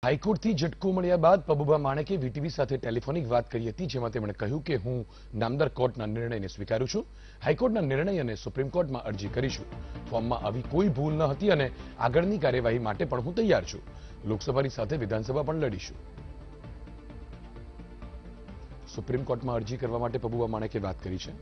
હાઈકોર્ટથી ઝટકો મળ્યા બાદ પબુભા માણેકે વીટીવી સાથે ટેલિફોનિક વાત કરી હતી, જેમાં તેમણે કહ્યું કે હું નામદાર કોર્ટના નિર્ણયને સ્વીકારું છું. હાઈકોર્ટના નિર્ણય અને સુપ્રીમ કોર્ટમાં અરજી કરીશું. ફોર્મમાં આવી કોઈ ભૂલ ન હતી અને આગળની કાર્યવાહી માટે પણ હું તૈયાર છું. લોકસભાની સાથે વિધાનસભા પણ લડીશું. સુપ્રીમ કોર્ટમાં અરજી કરવા માટે પબુભા માણેકે વાત કરી છે.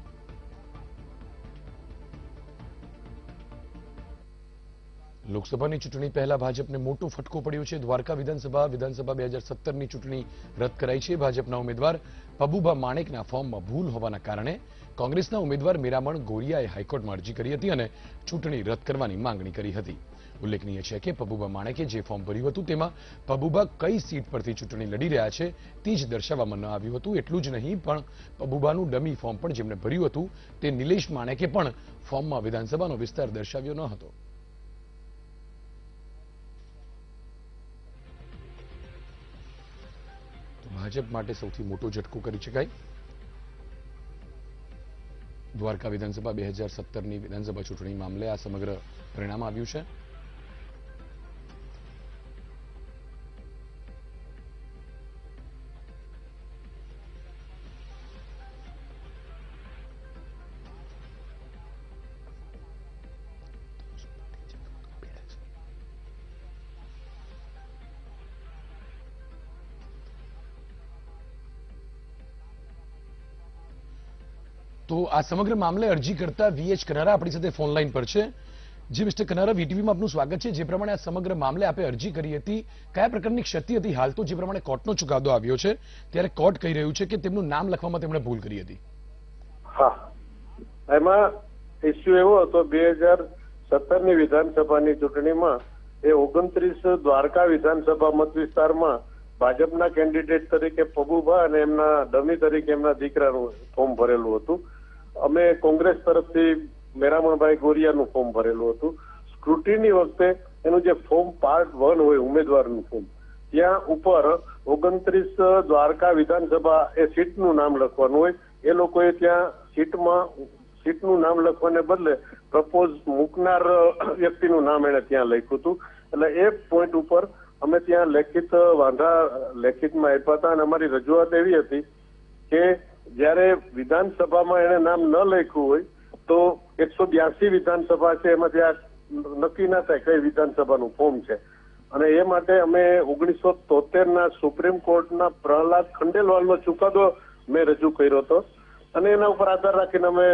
લોકસભાની ચૂંટણી પહેલા ભાજપને મોટો ફટકો પડ્યો છે. દ્વારકા વિધાનસભા 2017ની ચૂંટણી રદ કરાઈ છે. ભાજપના ઉમેદવાર પબુભા માણેકના ફોર્મમાં ભૂલ હોવાના કારણે કોંગ્રેસના ઉમેદવાર મીરામણ ગોરિયાએ હાઈકોર્ટમાં અરજી કરી હતી અને ચૂંટણી રદ કરવાની માંગણી કરી હતી. ઉલ્લેખનીય છે કે પબુભા માણેકે જે ફોર્મ ભર્યું હતું તેમાં પબુભા કઈ સીટ પરથી ચૂંટણી લડી રહ્યા છે તે જ દર્શાવવામાં ન આવ્યું હતું. એટલું જ નહીં, પણ પબુભાનું ડમી ફોર્મ પણ જેમણે ભર્યું હતું તે નિલેશ માણેકે પણ ફોર્મમાં વિધાનસભાનો વિસ્તાર દર્શાવ્યો ન હતો. ભાજપ માટે સૌથી મોટો ઝટકો કરી શકાય. દ્વારકા વિધાનસભા 2017ની વિધાનસભા ચૂંટણી મામલે આ સમગ્ર પરિણામ આવ્યું છે. તો આ સમગ્ર મામલે અરજી કરતા વીએચ કનારા આપણી સાથે ફોન લાઈન પર છે. જી મિસ્ટર કનારા, વીટીવીમાં આપનું સ્વાગત છે. જે પ્રમાણે આ સમગ્ર મામલે આપે અરજી કરી હતી, કયા પ્રકારની ક્ષતિ હતી? હાલ તો જે પ્રમાણે કોર્ટનો ચુકાદો આવ્યો છે ત્યારે કોર્ટ કહી રહ્યું છે કે તેમનું નામ લખવામાં તેમણે ભૂલ કરી હતી. હા, એમાં ઇસ્યુ એવો હતો 2017ની વિધાનસભાની ચૂંટણીમાં એ 29 દ્વારકા વિધાનસભા મત વિસ્તારમાં ભાજપના કેન્ડિડેટ તરીકે પબુભા અને એમના ડમી તરીકે એમના દીકરાનું ફોર્મ ભરેલું હતું. અમે કોંગ્રેસ તરફથી મેરામણભાઈ ગોરિયાનું ફોર્મ ભરેલું હતું. સ્ક્રુટિની વખતે એનું જે ફોર્મ પાર્ટ 1 હોય ઉમેદવારનું ફોર્મ, ત્યાં ઉપર 29 દ્વારકા વિધાનસભા એ સીટનું નામ લખવાનું હોય. એ લોકોએ ત્યાં સીટનું નામ લખવાને બદલે પ્રપોઝ મૂકનાર વ્યક્તિનું નામ એને ત્યાં લખ્યું હતું. એટલે એ પોઈન્ટ ઉપર અમે ત્યાં લેખિતમાં આપ્યા હતા અને અમારી રજૂઆત એવી હતી કે જ્યારે વિધાનસભામાં એને નામ ન લખ્યું હોય તો 182 વિધાનસભા છે, એમાંથી આ નક્કી ના થાય કઈ વિધાનસભાનું ફોર્મ છે. અને એ માટે અમે 1973ના સુપ્રીમ કોર્ટના પ્રહલાદ ખંડેલવાલનો ચુકાદો મેં રજૂ કર્યો હતો અને એના ઉપર આધાર રાખીને અમે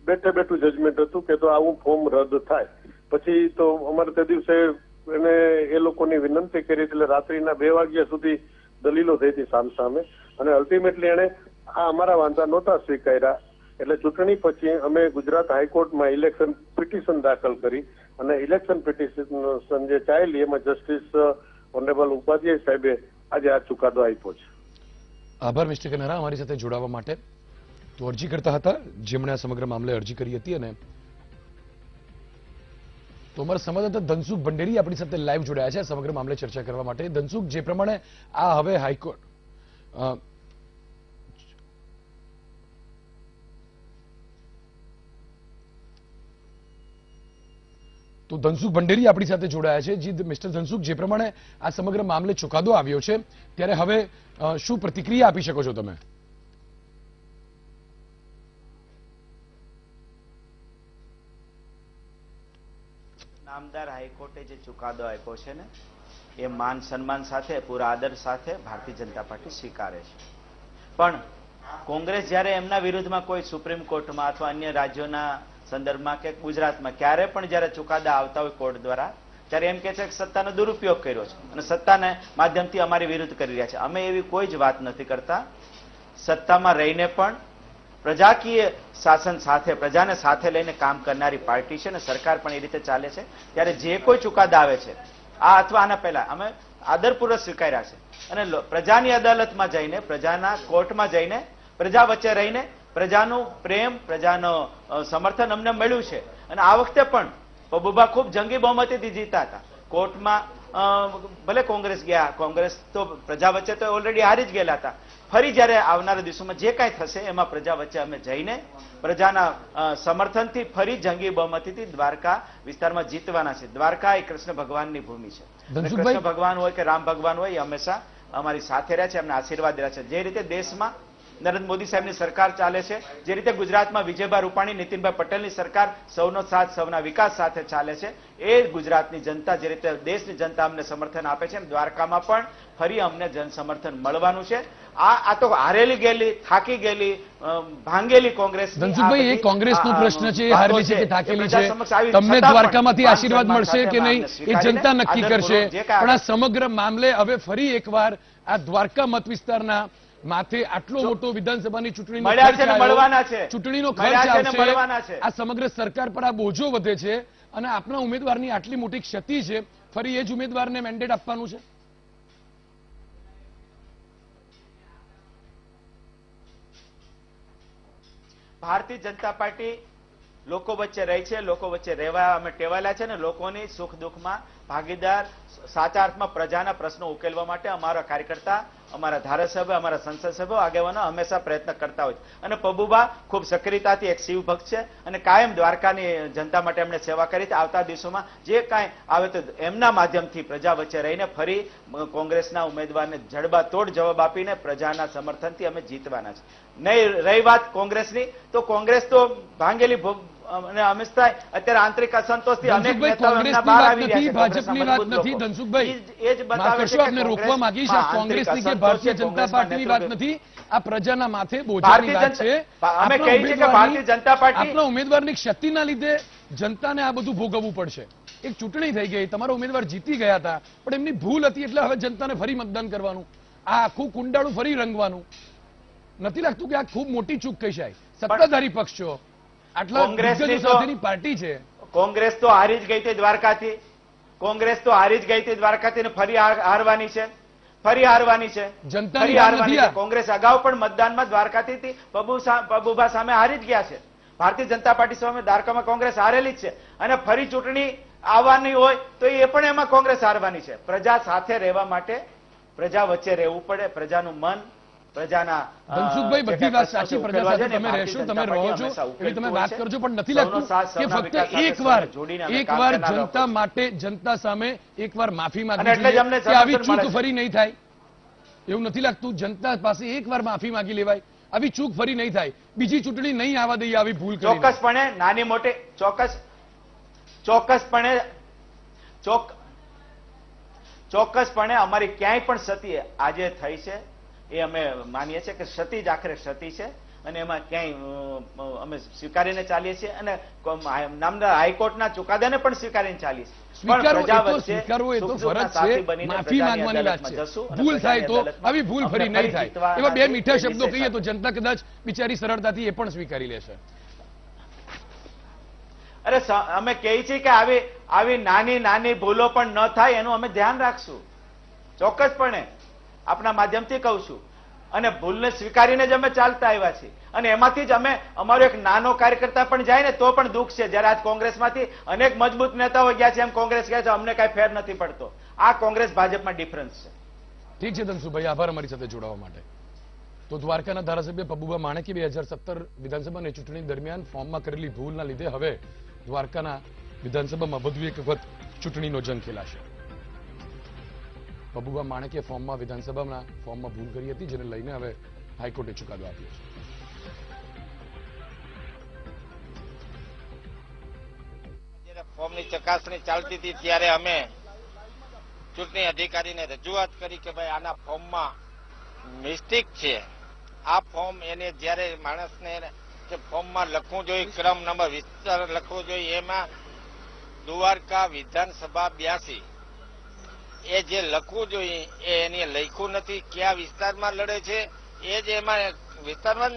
બેઠું જજમેન્ટ હતું કે તો આવું ફોર્મ રદ થાય. પછી તો અમારે તે દિવસે એને એ લોકોની વિનંતી કરી એટલે રાત્રિના 2 વાગ્યા સુધી દલીલો થઈ હતી સામસામે અને અલ્ટિમેટલી એને આ અમારા વાંધા નહોતા સ્વીકાર્યા. એટલે ચૂંટણી પછી અમે ગુજરાત હાઈકોર્ટમાં ઇલેક્શન પિટિશન દાખલ કરી અને ઇલેક્શન પિટિશન જે ચાલી એમાં જસ્ટિસ ઓનરેબલ ઉપાધ્યાય સાહેબે આજે આ ચુકાદો આપ્યો છે. આભાર મિસ્ટર કનારા અમારી સાથે જોડાવા માટે. તો અરજી કરતા હતા જેમણે આ સમગ્ર મામલે અરજી કરી હતી. અને તો અમારા સંવાદદાતા ધનસુખ ભંડેરી આપણી સાથે લાઈવ જોડાયા છે સમગ્ર મામલે ચર્ચા કરવા માટે. ધનસુખ, જે પ્રમાણે આ હવે હાઈકોર્ટ તો ધનસુખ ભંડેરી આપણી સાથે જોડાયા છે. જી મિસ્ટર ધનસુખ, જે પ્રમાણે આ સમગ્ર મામલે ચુકાદો આવ્યો છે ત્યારે હવે શું પ્રતિક્રિયા આપી શકો છો તમે? નામદાર હાઈકોર્ટે જે ચુકાદો આપ્યો છે ને એ માન સન્માન સાથે પૂરા આદર સાથે ભારતીય જનતા પાર્ટી સ્વીકારે છે. પણ કોંગ્રેસ જ્યારે એમના વિરુદ્ધમાં કોઈ સુપ્રીમ કોર્ટમાં અથવા અન્ય રાજ્યોના સંદર્ભમાં કે ગુજરાતમાં ક્યારે પણ જ્યારે ચુકાદા આવતા હોય કોર્ટ દ્વારા ત્યારે એમ કે છે કે સત્તાનો દુરુપયોગ કર્યો છે અને સત્તાને માધ્યમથી અમારી વિરુદ્ધ કરી રહ્યા છે. અમે એવી કોઈ જ વાત નથી કરતા. સત્તામાં રહીને પણ પ્રજાકીય શાસન સાથે પ્રજાને સાથે લઈને કામ કરનારી પાર્ટી છે અને સરકાર પણ એ રીતે ચાલે છે. ત્યારે જે કોઈ ચુકાદા આવે છે આ અથવા આના પહેલા અમે આદરપૂર્વક સ્વીકાર્યા છે અને પ્રજાની અદાલતમાં જઈને પ્રજાના કોર્ટમાં જઈને પ્રજા વચ્ચે રહીને પ્રજાનું પ્રેમ પ્રજાનો સમર્થન અમને મળ્યું છે. અને આ વખતે પણ પબુભા ખૂબ જંગી બહુમતીથી જીતા હતા. કોર્ટમાં ભલે કોંગ્રેસ ગયા, કોંગ્રેસ તો પ્રજા વચ્ચે તો ઓલરેડી હારી જ ગયેલા હતા. ફરી જ્યારે આવનારા દિવસોમાં જે કાંઈ થશે એમાં પ્રજા વચ્ચે અમે જઈને પ્રજાના સમર્થનથી ફરી જંગી બહુમતીથી દ્વારકા વિસ્તારમાં જીતવાના છે. દ્વારકા એ કૃષ્ણ ભગવાનની ભૂમિ છે. કૃષ્ણ ભગવાન હોય કે રામ ભગવાન હોય એ હંમેશા અમારી સાથે રહ્યા છે, એમને આશીર્વાદ રહ્યા છે. જે રીતે દેશમાં નરેન્દ્ર મોદી સાહેબની સરકાર ચાલે છે, જે રીતે ગુજરાતમાં વિજયભાઈ રૂપાણી, નીતિનભાઈ પટેલની સરકાર સૌનો સાથ સૌના વિકાસ સાથે ચાલે છે, એ ગુજરાતની જનતા જે રીતે દેશની જનતા અમને સમર્થન આપે છે, દ્વારકામાં પણ ફરી અમને જન સમર્થન મળવાનું છે. આ તો હારેલી ગયેલી, થાકી ગયેલી, ભાંગેલી કોંગ્રેસ. ધનસુખભાઈ, એ કોંગ્રેસનો પ્રશ્ન છે, એ હારેલી છે કે થાકેલી છે, તમને દ્વારકામાંથી આશીર્વાદ મળશે કે નહીં એ જનતા નક્કી કરશે. પણ આ સમગ્ર મામલે હવે ફરી એકવાર આ દ્વારકા મત વિસ્તારના માથે આટલો મોટો વિધાનસભાની ચૂંટણીનો ખર્ચ આવશે. આ સમગ્ર સરકાર પર આ બોજો વધે છે અને આપના ઉમેદવારની આટલી મોટી ક્ષતિ છે, ફરી એ જ ઉમેદવારને મેન્ડેટ આપવાનું છે. ભારતીય જનતા પાર્ટી લોકો વચ્ચે રહી છે, લોકો વચ્ચે રહેવા અમે ટેવાયેલા છે ને લોકોની સુખ દુઃખમાં ભાગીદાર, સાચા અર્થમાં પ્રજાના પ્રશ્નો ઉકેલવા માટે અમારા કાર્યકર્તા, અમારા ધારાસભ્ય, અમારા સંસદ સભ્યો, આગેવાનો હંમેશા પ્રયત્ન કરતા હોય છે. અને પબુબા ખૂબ સક્રિયતાથી એક શિવ ભક્ત છે અને કાયમ દ્વારકાની જનતા માટે એમણે સેવા કરી છે. આવતા દિવસોમાં જે કાંઈ આવે તો એમના માધ્યમથી પ્રજા વચ્ચે રહીને ફરી કોંગ્રેસના ઉમેદવારને જડબાતોડ જવાબ આપીને પ્રજાના સમર્થનથી અમે જીતવાના છે. નહીં રહી વાત કોંગ્રેસની, તો કોંગ્રેસ તો ભાંગેલી અને અમિતભાઈ અત્યારે આંતરિક અસંતોષથી અનેક નેતાઓ એમના બહાર આવી રહ્યા છે. ભાજપની વાત નથી ધનસુખભાઈ, એ જ બતાવે છે કે આપને રોકવા માંગીશ, આ કોંગ્રેસની કે ભારતીય જનતા પાર્ટીની વાત નથી, આ પ્રજાના માથે બોજાની વાત છે. અમે કહીએ છીએ કે ભારતીય જનતા પાર્ટી આપના ઉમેદવારની ક્ષતિના લીધે જનતાને આ બધું ભોગવવું પડશે. એક ચૂંટણી થઈ ગઈ, તમારો ઉમેદવાર જીતી ગયા હતા, પણ એમની ભૂલ હતી એટલે હવે જનતાને ફરી મતદાન કરવાનું, આ આખું કુંડાળું ફરી રંગવાનું. નથી લાગતું કે આ ખૂબ મોટી ચૂક કહી શકાય? સત્તાધારી પક્ષ છો, આટલા દિગ્ગજો સાથેની પાર્ટી છે. કોંગ્રેસ તો હારી જ ગઈ હતી દ્વારકાથી, કોંગ્રેસ તો હારી જ ગઈ હતી દ્વારકાથી ને ફરી હારવાની છે, ફરી હારવાની છે, ફરી હારવાની છે. કોંગ્રેસ અગાઉ પણ મતદાનમાં દ્વારકાથી પબુભા સામે હારી જ ગયા છે. ભારતીય જનતા પાર્ટી સામે દ્વારકામાં કોંગ્રેસ હારેલી જ છે અને ફરી ચૂંટણી આવવાની હોય તો એ પણ એમાં કોંગ્રેસ હારવાની છે. પ્રજા સાથે રહેવા માટે પ્રજા વચ્ચે રહેવું પડે, પ્રજાનું મન, પ્રજાના. ધનસુખભાઈ, બધી વાત સાચી, પ્રજા સાથે તમે રહેશો, તમે રહો છો, એવી તમે વાત કરજો, પણ નથી લાગતું કે ફક્ત એકવાર જનતા માટે, જનતા સામે એકવાર માફી માંગવી જોઈએ કે આવી ચૂક ફરી નહીં થાય? એવું નથી લાગતું? જનતા પાસે એકવાર માફી માંગી લેવાય, આવી ચૂક ફરી નહીં થાય, બીજી ચૂંટણી નહીં આવવા દઈએ આવી ભૂલ કરી. ચોક્કસપણે નાની મોટી ચોક્કસપણે અમારી ક્યાંય પણ ક્ષતિ આજે થઈ છે એ અમે માનીએ છીએ કે ક્ષતિ જ આખરે ક્ષતિ છે અને એમાં ક્યાંય અમે સ્વીકારીને ચાલીએ છીએ અને નામદાર હાઈકોર્ટના ચુકાદાને પણ સ્વીકારીને ચાલીએ છીએ. સ્વીકારવો એ તો ફરજ છે, માફી માંગવાની વાત છે. ભૂલ થાય તો આવી ભૂલ ફરી નહીં થાય, એવા બે મીઠા શબ્દો કહીએ તો જનતા કદાચ બિચારી સરળતાથી એ પણ સ્વીકારી લેશે. અરે અમે કહીએ છીએ કે આવી નાની નાની ભૂલો પણ ન થાય એનું અમે ધ્યાન રાખશું, ચોક્કસપણે આપના માધ્યમથી કહું છું. અને ભૂલને સ્વીકારીને જ અમે ચાલતા આવ્યા છીએ અને એમાંથી જ અમે અમારો એક નાનો કાર્યકર્તા પણ જાય ને તો પણ દુઃખ છે. જયારે આજ કોંગ્રેસમાંથી અનેક મજબૂત નેતાઓ ગયા છે, એમ કોંગ્રેસ ગયા છે, અમને કઈ ફેર નથી પડતો. આ કોંગ્રેસ ભાજપમાં ડિફરન્સ છે. ઠીક છે ધનસુભાઈ, આભાર અમારી સાથે જોડાવા માટે. તો દ્વારકાના ધારાસભ્ય પબુભા માણેકે 2017 વિધાનસભાની ચૂંટણી દરમિયાન ફોર્મમાં કરેલી ભૂલના લીધે હવે દ્વારકાના વિધાનસભામાં વધુ એક વખત ચૂંટણીનો જંગ ખેલાશે. પબુભા માણેકે વિધાનસભાના ફોર્મમાં ભૂલ કરી હતી, જેને લઈને હવે હાઈકોર્ટે ચુકાદો આપ્યો છે. જ્યારે ફોર્મની ચકાસણી ચાલતી હતી ત્યારે અમે ચૂંટણી અધિકારીને રજૂઆત કરી કે ભાઈ આના ફોર્મમાં મિસ્ટેક છે. આ ફોર્મ એને જ્યારે માણસને જે ફોર્મમાં લખવું જોઈએ, ક્રમ નંબર વિસ્તાર લખવો જોઈએ, એમાં દ્વારકા વિધાનસભા 82 એ જે લખવું જોઈએ એ એને લખ્યું નથી. કયા વિસ્તારમાં લડે છે એ જ એમાં વિસ્તારમાં